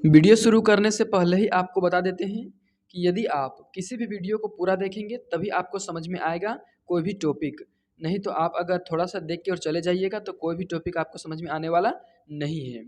Video शुरू करने से पहले ही आपको बता देते हैं कि यदि आप किसी भी वीडियो को पूरा देखेंगे तभी आपको समझ में आएगा कोई भी टॉपिक। नहीं तो आप अगर थोड़ा सा देख के और चले जाइएगा तो कोई भी टॉपिक आपको समझ में आने वाला नहीं है।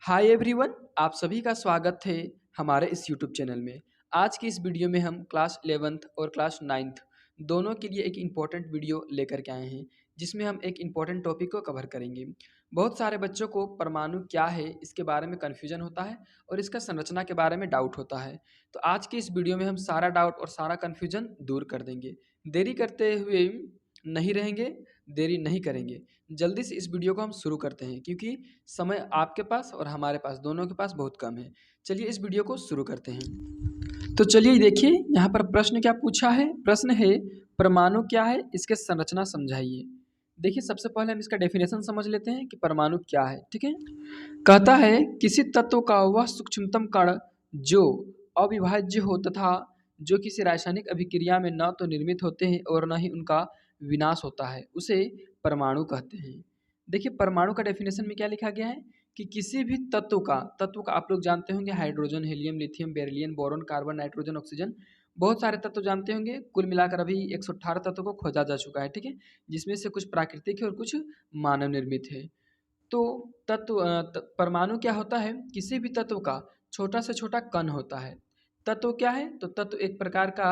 हाय एवरीवन, आप सभी का स्वागत है हमारे इस यूट्यूब चैनल में। आज की इस वीडियो में हम क्लास 11th और क्लास 9th दोनों के लिए एक इम्पॉर्टेंट वीडियो लेकर के आए हैं, जिसमें हम एक इम्पॉर्टेंट टॉपिक को कवर करेंगे। बहुत सारे बच्चों को परमाणु क्या है इसके बारे में कन्फ्यूजन होता है और इसका संरचना के बारे में डाउट होता है। तो आज की इस वीडियो में हम सारा डाउट और सारा कन्फ्यूजन दूर कर देंगे। देरी करते हुए नहीं रहेंगे, देरी नहीं करेंगे, जल्दी से इस वीडियो को हम शुरू करते हैं क्योंकि समय आपके पास और हमारे पास दोनों के पास बहुत कम है। चलिए इस वीडियो को शुरू करते हैं। तो चलिए देखिए यहाँ पर प्रश्न क्या पूछा है। प्रश्न है परमाणु क्या है, इसके संरचना समझाइए। देखिए सबसे पहले हम इसका डेफिनेशन समझ लेते हैं कि परमाणु क्या है। ठीक है, कहता है किसी तत्व का वह सूक्ष्मतम कण जो अविभाज्य हो तथा जो किसी रासायनिक अभिक्रिया में न तो निर्मित होते हैं और न ही उनका विनाश होता है, उसे परमाणु कहते हैं। देखिए परमाणु का डेफिनेशन में क्या लिखा गया है कि किसी भी तत्व का आप लोग जानते होंगे, hydrogen, helium, lithium, beryllium, boron, carbon, nitrogen, oxygen, बहुत सारे तत्व जानते होंगे। कुल मिलाकर अभी 118 तत्वों को खोजा जा चुका है। ठीक है, जिसमें से कुछ प्राकृतिक है और कुछ मानव निर्मित है। तो परमाणु क्या होता है, किसी भी तत्व का छोटा से छोटा कण होता है। तत्व क्या है, तो तत्व एक प्रकार का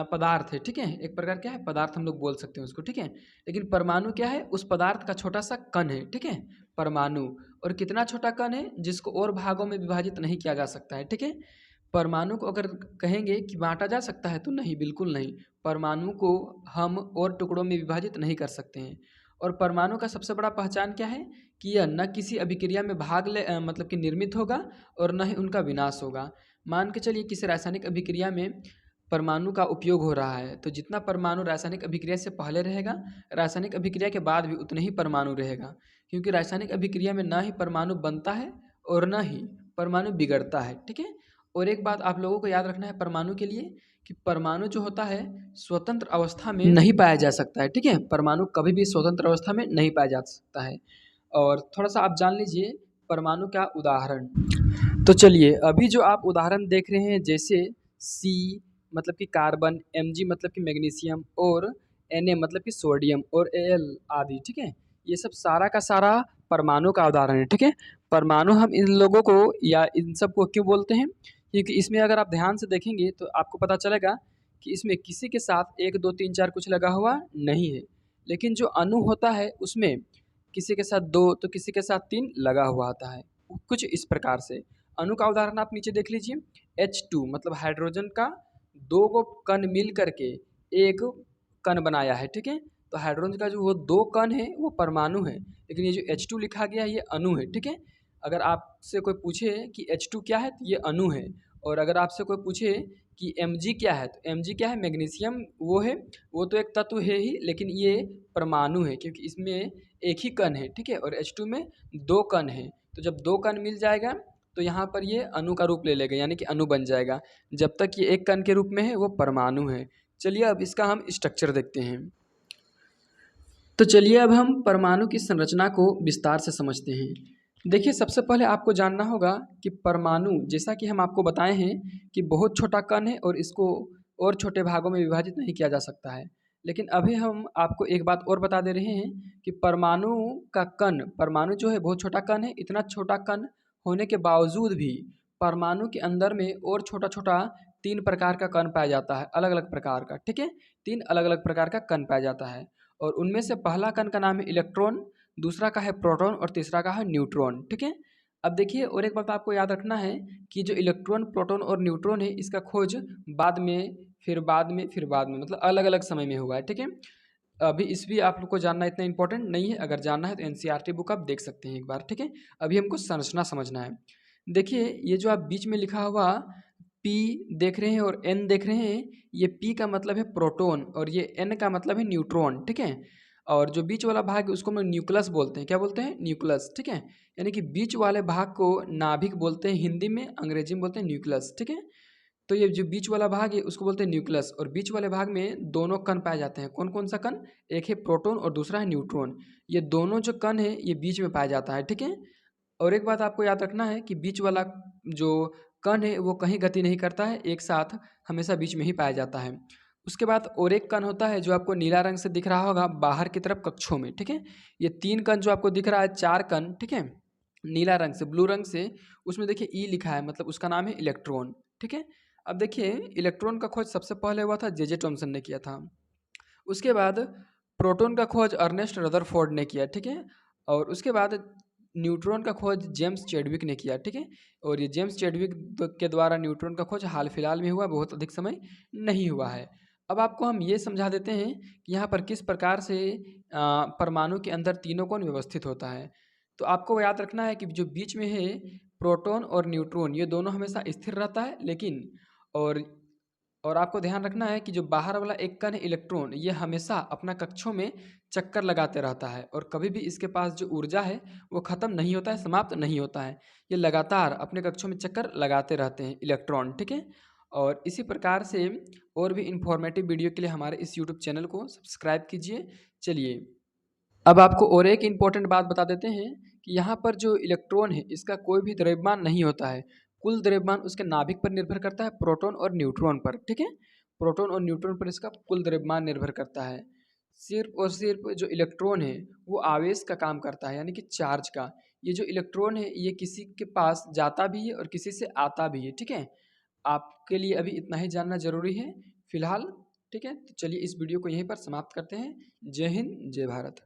पदार्थ है। ठीक है, एक प्रकार क्या है, पदार्थ हम लोग बोल सकते हैं उसको। ठीक है, लेकिन परमाणु क्या है, उस पदार्थ का छोटा सा कण है। ठीक है, परमाणु। और कितना छोटा कण है, जिसको और भागों में विभाजित नहीं किया जा सकता है। ठीक है, परमाणु को अगर कहेंगे कि बांटा जा सकता है तो नहीं, बिल्कुल नहीं। परमाणु को हम और टुकड़ों में विभाजित नहीं कर सकते हैं। और परमाणु का सबसे बड़ा पहचान क्या है कि यह न किसी अभिक्रिया में मतलब कि निर्मित होगा और न ही उनका विनाश होगा। मान के चलिए किसी रासायनिक अभिक्रिया में परमाणु का उपयोग हो रहा है, तो जितना परमाणु रासायनिक अभिक्रिया से पहले रहेगा, रासायनिक अभिक्रिया के बाद भी उतने ही परमाणु रहेगा। क्योंकि रासायनिक अभिक्रिया में ना ही परमाणु बनता है और न ही परमाणु बिगड़ता है। ठीक है, और एक बात आप लोगों को याद रखना है परमाणु के लिए कि परमाणु जो होता है स्वतंत्र अवस्था में नहीं पाया जा सकता है। ठीक है, परमाणु कभी भी स्वतंत्र अवस्था में नहीं पाया जा सकता है। और थोड़ा सा आप जान लीजिए परमाणु का उदाहरण। तो चलिए अभी जो आप उदाहरण देख रहे हैं, जैसे सी मतलब कि कार्बन, Mg मतलब कि मैग्नीशियम, और Na मतलब कि सोडियम, और Al आदि। ठीक है, ये सब सारा का सारा परमाणु का उदाहरण है। ठीक है, परमाणु हम इन लोगों को या इन सब को क्यों बोलते हैं, क्योंकि इसमें अगर आप ध्यान से देखेंगे तो आपको पता चलेगा कि इसमें किसी के साथ 1 2 3 4 कुछ लगा हुआ नहीं है। लेकिन जो अणु होता है उसमें किसी के साथ 2 तो किसी के साथ 3 लगा हुआ आता है। कुछ इस प्रकार से अणु का उदाहरण आप नीचे देख लीजिए। H2 मतलब हाइड्रोजन का 2 को कण मिल करके एक कण बनाया है। ठीक है, तो हाइड्रोजन का जो वो 2 कण है वो परमाणु है, लेकिन ये जो H2 लिखा गया है ये अणु है। ठीक है, अगर आपसे कोई पूछे कि H2 क्या है तो ये अणु है। और अगर आपसे कोई पूछे कि Mg क्या है, तो Mg क्या है, मैग्नीशियम वो है, वो तो एक तत्व है ही, लेकिन ये परमाणु है क्योंकि इसमें एक ही कण है। ठीक है, और H2 में 2 कण है, तो जब 2 कण मिल जाएगा तो यहाँ पर ये अणु का रूप ले लेगा, यानी कि अणु बन जाएगा। जब तक ये एक कण के रूप में है वो परमाणु है। चलिए अब इसका हम स्ट्रक्चर देखते हैं। तो चलिए अब हम परमाणु की संरचना को विस्तार से समझते हैं। देखिए सबसे पहले आपको जानना होगा कि परमाणु, जैसा कि हम आपको बताए हैं कि बहुत छोटा कण है और इसको और छोटे भागों में विभाजित नहीं किया जा सकता है। लेकिन अभी हम आपको एक बात और बता दे रहे हैं कि परमाणु जो है बहुत छोटा कण है। इतना छोटा कण होने के बावजूद भी परमाणु के अंदर में और छोटा छोटा 3 प्रकार का कण पाया जाता है, अलग अलग प्रकार का। ठीक है, 3 अलग अलग प्रकार का कण पाया जाता है, और उनमें से पहला कण का नाम है इलेक्ट्रॉन, दूसरा का है प्रोटॉन और तीसरा का है न्यूट्रॉन। ठीक है, अब देखिए और एक बात आपको याद रखना है कि जो इलेक्ट्रॉन, प्रोटॉन और न्यूट्रॉन है इसका खोज बाद में मतलब अलग अलग समय में हुआ है। ठीक है, अभी इस भी आप लोग को जानना इतना इंपॉर्टेंट नहीं है, अगर जानना है तो एनसीईआरटी बुक आप देख सकते हैं एक बार। ठीक है, अभी हमको संरचना समझना है। देखिए ये जो आप बीच में लिखा हुआ P देख रहे हैं और N देख रहे हैं, ये P का मतलब है प्रोटॉन और ये N का मतलब है न्यूट्रॉन। ठीक है, और जो बीच वाला भाग है उसको हम न्यूक्लियस बोलते हैं। क्या बोलते हैं, न्यूक्लियस। ठीक है, यानी कि बीच वाले भाग को नाभिक बोलते हैं हिंदी में, अंग्रेजी में बोलते हैं न्यूक्लियस। ठीक है, तो ये जो बीच वाला भाग है उसको बोलते हैं न्यूक्लियस, और बीच वाले भाग में दोनों कण पाए जाते हैं। कौन कौन सा कण, एक है प्रोटॉन और दूसरा है न्यूट्रॉन। ये दोनों जो कण है ये बीच में पाया जाता है। ठीक है, और एक बात आपको याद रखना है कि बीच वाला जो कण है वो कहीं गति नहीं करता है, एक साथ हमेशा बीच में ही पाया जाता है। उसके बाद और एक कण होता है जो आपको नीला रंग से दिख रहा होगा बाहर की तरफ कक्षों में, ठीक है। ये 3 कण जो आपको दिख रहा है, 4 कण, ठीक है, नीला रंग से, ब्लू रंग से, उसमें देखिए ई लिखा है, मतलब उसका नाम है इलेक्ट्रॉन, ठीक है। अब देखिए इलेक्ट्रॉन का खोज सबसे पहले हुआ था जे थॉमसन ने किया था। उसके बाद प्रोटॉन का खोज अर्नेस्ट रदरफोर्ड ने किया, ठीक है। और उसके बाद न्यूट्रॉन का खोज जेम्स चैडविक ने किया, ठीक है। और ये जेम्स चैडविक के द्वारा न्यूट्रॉन का खोज हाल फिलहाल में हुआ, बहुत अधिक समय नहीं हुआ है। अब आपको हम ये समझा देते हैं कि यहाँ पर किस प्रकार से परमाणु के अंदर तीनों कौन व्यवस्थित होता है। तो आपको याद रखना है कि जो बीच में है प्रोटॉन और न्यूट्रॉन, ये दोनों हमेशा स्थिर रहता है, लेकिन और और आपको ध्यान रखना है कि जो बाहर वाला एक कण है इलेक्ट्रॉन, ये हमेशा अपना कक्षों में चक्कर लगाते रहता है और कभी भी इसके पास जो ऊर्जा है वो ख़त्म नहीं होता है, समाप्त नहीं होता है। ये लगातार अपने कक्षों में चक्कर लगाते रहते हैं इलेक्ट्रॉन, ठीक है। और इसी प्रकार से और भी इंफॉर्मेटिव वीडियो के लिए हमारे इस यूट्यूब चैनल को सब्सक्राइब कीजिए। चलिए, अब आपको और एक इम्पोर्टेंट बात बता देते हैं कि यहाँ पर जो इलेक्ट्रॉन है इसका कोई भी द्रव्यमान नहीं होता है। कुल द्रव्यमान उसके नाभिक पर निर्भर करता है, प्रोटॉन और न्यूट्रॉन पर, ठीक है। प्रोटॉन और न्यूट्रॉन पर इसका कुल द्रव्यमान निर्भर करता है। सिर्फ और सिर्फ जो इलेक्ट्रॉन है वो आवेश का काम करता है, यानी कि चार्ज का। ये जो इलेक्ट्रॉन है ये किसी के पास जाता भी है और किसी से आता भी है, ठीक है। आपके लिए अभी इतना ही जानना जरूरी है फिलहाल, ठीक है। तो चलिए इस वीडियो को यहीं पर समाप्त करते हैं। जय हिंद, जय भारत।